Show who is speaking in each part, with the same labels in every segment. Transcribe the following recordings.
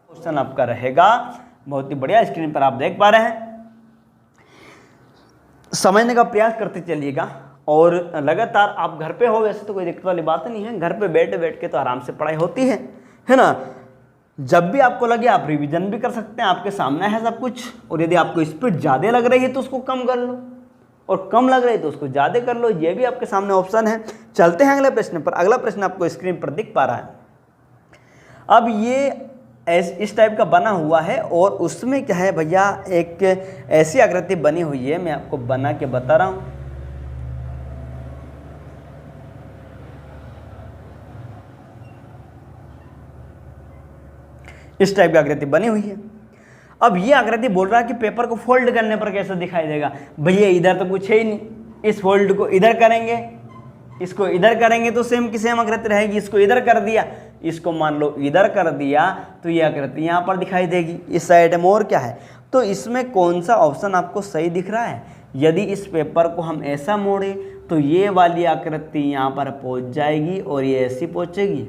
Speaker 1: Question आपका रहेगा। बहुत ही बढ़िया, स्क्रीन पर आप देख पा रहे हैं। समझने का प्रयास करते चलिएगा और लगातार आप घर पे हो, वैसे तो कोई दिक्कत वाली बात नहीं है, घर पे बैठ के तो आराम से पढ़ाई होती है ना। जब भी आपको लगे आप रिवीजन भी कर सकते हैं, आपके सामने है सब कुछ। और यदि आपको स्पीड ज़्यादा लग रही है तो उसको कम कर लो, और कम लग रही है तो उसको ज़्यादा कर लो, ये भी आपके सामने ऑप्शन है। चलते हैं अगले प्रश्न पर। अगला प्रश्न आपको स्क्रीन पर दिख पा रहा है। अब ये इस टाइप का बना हुआ है और उसमें क्या है भैया, एक ऐसी आकृति बनी हुई है, मैं आपको बना के बता रहा हूं। इस टाइप की आकृति बनी हुई है। अब ये आकृति बोल रहा है कि पेपर को फोल्ड करने पर कैसा दिखाई देगा। भैया इधर तो कुछ है ही नहीं, इस फोल्ड को इधर करेंगे, इसको इधर करेंगे तो सेम की सेम आकृति रहेगी। इसको इधर कर दिया, इसको मान लो इधर कर दिया, तो ये आकृति यहाँ पर दिखाई देगी इस साइड में। और क्या है, तो इसमें कौन सा ऑप्शन आपको सही दिख रहा है? यदि इस पेपर को हम ऐसा मोड़े तो ये वाली आकृति यहाँ पर पहुँच जाएगी और ये ऐसी पहुँचेगी।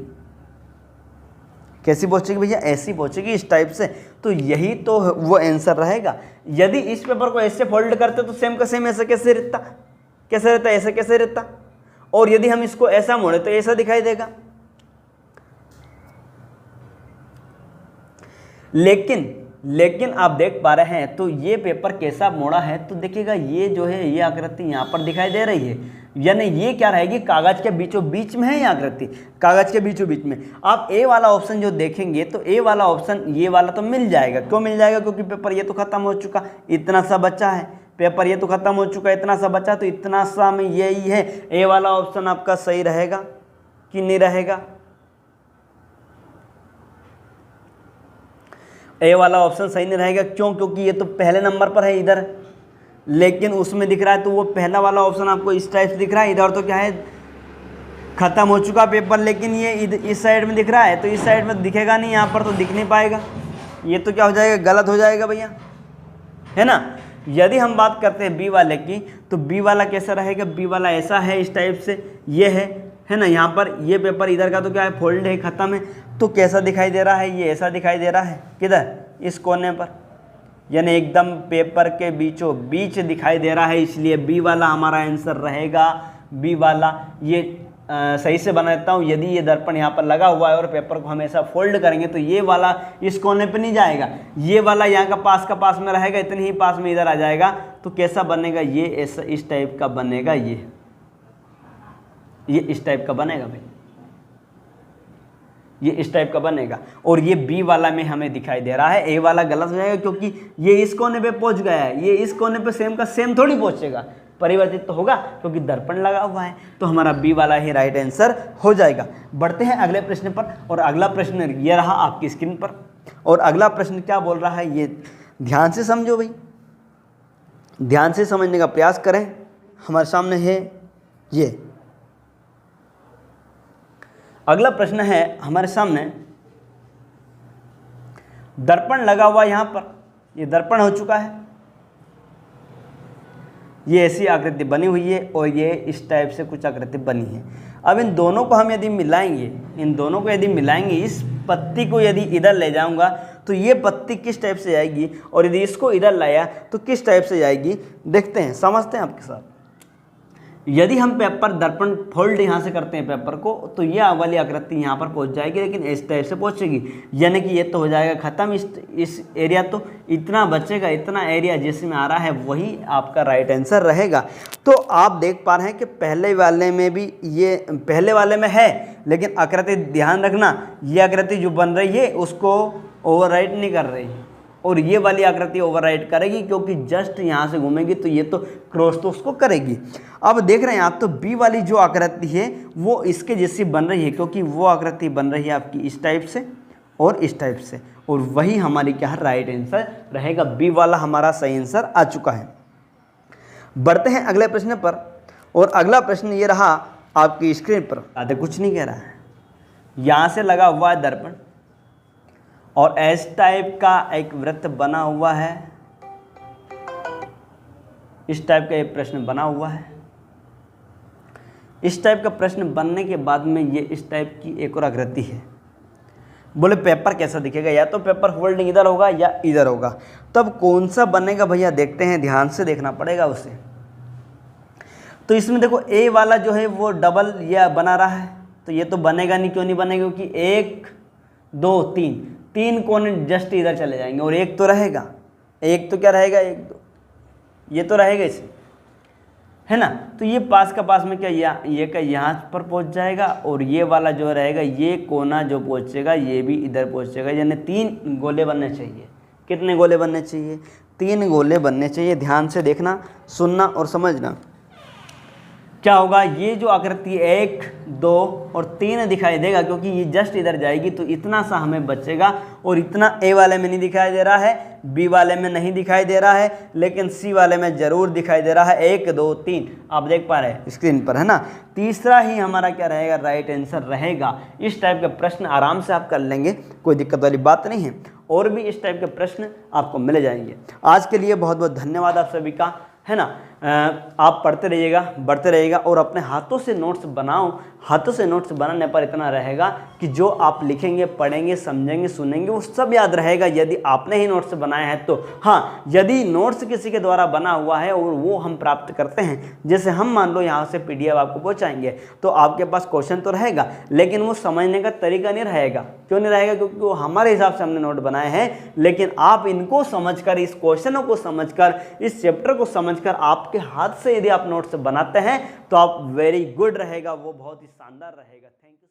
Speaker 1: कैसी पहुँचेगी भैया? ऐसी पहुँचेगी, इस टाइप से। तो यही तो वो आंसर रहेगा। यदि इस पेपर को ऐसे फोल्ड करते तो सेम का सेम ऐसा कैसे रहता, कैसे रहता, ऐसा कैसे रहता। और यदि हम इसको ऐसा मोड़े तो ऐसा दिखाई देगा। लेकिन आप देख पा रहे हैं तो ये पेपर कैसा मोड़ा है, तो देखिएगा ये जो है ये आकृति यहाँ पर दिखाई दे रही है, यानी ये क्या रहेगी, कागज के बीचों बीच में है ये आकृति, कागज के बीचों बीच में। आप ए वाला ऑप्शन जो देखेंगे तो ए वाला ऑप्शन ये वाला तो मिल जाएगा। क्यों मिल जाएगा? क्योंकि पेपर ये तो खत्म हो चुका, इतना सा बचा है, पेपर ये तो खत्म हो चुका, इतना सा बचा, तो इतना सा में यही है। ए वाला ऑप्शन आपका सही रहेगा कि नहीं रहेगा? ए वाला ऑप्शन सही नहीं रहेगा। क्यों? क्योंकि ये तो पहले नंबर पर है इधर, लेकिन उसमें दिख रहा है तो वो पहला वाला ऑप्शन आपको इस टाइप से दिख रहा है। इधर तो क्या है, खत्म हो चुका पेपर, लेकिन ये इस साइड में दिख रहा है, तो इस साइड में दिखेगा नहीं, यहाँ पर तो दिख नहीं पाएगा। ये तो क्या हो जाएगा, गलत हो जाएगा भैया, है ना। यदि हम बात करते हैं बी वाले की, तो बी वाला कैसा रहेगा? बी वाला ऐसा है, इस टाइप से ये है ना। यहाँ पर ये पेपर इधर का तो क्या है, फोल्ड है, खत्म है, तो कैसा दिखाई दे रहा है, ये ऐसा दिखाई दे रहा है। किधर? इस कोने पर, यानी एकदम पेपर के बीचों बीच दिखाई दे रहा है, इसलिए बी वाला हमारा आंसर रहेगा। बी वाला ये सही से बना देता हूँ। यदि ये दर्पण यहाँ पर लगा हुआ है और पेपर को हम ऐसा फोल्ड करेंगे तो ये वाला इस कोने पे नहीं जाएगा, ये वाला यहाँ का पास में रहेगा, इतने ही पास में इधर आ जाएगा। तो कैसा बनेगा, ये ऐसा इस टाइप का बनेगा, ये इस टाइप का बनेगा भाई, ये इस टाइप का बनेगा। और ये बी वाला में हमें दिखाई दे रहा है। ए वाला गलत हो जाएगा क्योंकि ये इस कोने पे पहुंच गया है, ये इस कोने पे सेम का सेम थोड़ी पहुंचेगा, परिवर्तित तो होगा क्योंकि दर्पण लगा हुआ है। तो हमारा बी वाला ही राइट आंसर हो जाएगा। बढ़ते हैं अगले प्रश्न पर, और अगला प्रश्न ये रहा आपकी स्क्रीन पर। और अगला प्रश्न क्या बोल रहा है, ये ध्यान से समझो भाई, ध्यान से समझने का प्रयास करें। हमारे सामने है ये अगला प्रश्न है हमारे सामने, दर्पण लगा हुआ यहाँ पर, ये दर्पण हो चुका है, ये ऐसी आकृति बनी हुई है और ये इस टाइप से कुछ आकृति बनी है। अब इन दोनों को हम यदि मिलाएंगे, इन दोनों को यदि मिलाएंगे, इस पत्ती को यदि इधर ले जाऊंगा तो ये पत्ती किस टाइप से जाएगी, और यदि इसको इधर लाया तो किस टाइप से जाएगी, देखते हैं, समझते हैं आपके साथ। यदि हम पेपर दर्पण फोल्ड यहाँ से करते हैं पेपर को, तो ये वाली आकृति यहाँ पर पहुँच जाएगी, लेकिन इस टाइप से पहुँचेगी, यानी कि ये तो हो जाएगा खत्म। इस एरिया तो इतना बचेगा, इतना एरिया जिसमें आ रहा है वही आपका राइट आंसर रहेगा। तो आप देख पा रहे हैं कि पहले वाले में भी ये पहले वाले में है, लेकिन आकृति ध्यान रखना, ये आकृति जो बन रही है उसको ओवरराइट नहीं कर रही, और ये वाली आकृति ओवरराइट करेगी, क्योंकि जस्ट यहाँ से घूमेगी तो ये तो क्रॉस तो उसको करेगी। अब देख रहे हैं आप, तो बी वाली जो आकृति है वो इसके जैसी बन रही है, क्योंकि वो आकृति बन रही है आपकी इस टाइप से और इस टाइप से, और वही हमारी क्या है, राइट आंसर रहेगा। बी वाला हमारा सही आंसर आ चुका है। बढ़ते हैं अगले प्रश्न पर, और अगला प्रश्न ये रहा आपकी स्क्रीन पर। ज़्यादा कुछ नहीं कह रहा है, यहाँ से लगा हुआ है दर्पण और एस टाइप का एक वृत्त बना हुआ है, इस टाइप का एक प्रश्न बना हुआ है। इस टाइप का प्रश्न बनने के बाद में ये इस टाइप की एक और आकृति है। बोले पेपर कैसा दिखेगा, या तो पेपर फोल्डिंग इधर होगा या इधर होगा, तब कौन सा बनेगा भैया देखते हैं, ध्यान से देखना पड़ेगा उसे। तो इसमें देखो ए वाला जो है वो डबल या बना रहा है, तो ये तो बनेगा नहीं, क्यों नहीं बनेगा, क्योंकि 1 2 3 कोने जस्ट इधर चले जाएंगे और एक तो रहेगा, एक तो क्या रहेगा, 1 2 ये तो रहेगा इसे, है ना। तो ये पास का पास में क्या ये का यहाँ पर पहुँच जाएगा, और ये वाला जो रहेगा ये कोना जो पहुँचेगा ये भी इधर पहुँचेगा, यानी 3 गोले बनने चाहिए। कितने गोले बनने चाहिए, 3 गोले बनने चाहिए। ध्यान से देखना, सुनना और समझना। क्या होगा, ये जो आकृति 1 2 और 3 दिखाई देगा, क्योंकि ये जस्ट इधर जाएगी तो इतना सा हमें बचेगा, और इतना ए वाले में नहीं दिखाई दे रहा है, बी वाले में नहीं दिखाई दे रहा है, लेकिन सी वाले में जरूर दिखाई दे रहा है। 1 2 3 आप देख पा रहे हैं स्क्रीन पर, है ना। तीसरा ही हमारा क्या रहेगा, राइट आंसर रहेगा। इस टाइप के प्रश्न आराम से आप कर लेंगे, कोई दिक्कत वाली बात नहीं है, और भी इस टाइप के प्रश्न आपको मिल जाएंगे। आज के लिए बहुत बहुत धन्यवाद आप सभी का, है ना। आप पढ़ते रहिएगा, बढ़ते रहिएगा, और अपने हाथों से नोट्स बनाओ। हाथों से नोट्स बनाने पर इतना रहेगा कि जो आप लिखेंगे, पढ़ेंगे, समझेंगे, सुनेंगे, वो सब याद रहेगा, यदि आपने ही नोट्स बनाए हैं तो। हाँ, यदि नोट्स किसी के द्वारा बना हुआ है और वो हम प्राप्त करते हैं, जैसे हम मान लो यहाँ से PDF आपको पहुँचाएंगे, तो आपके पास क्वेश्चन तो रहेगा, लेकिन वो समझने का तरीका नहीं रहेगा। क्यों नहीं रहेगा, क्योंकि वो हमारे हिसाब से हमने नोट बनाए हैं, लेकिन आप इनको समझकर, इस क्वेश्चनों को समझकर, इस चैप्टर को समझकर आपके हाथ से यदि आप नोट्स बनाते हैं तो आप वेरी गुड रहेगा, वो बहुत ही शानदार रहेगा। Thank you.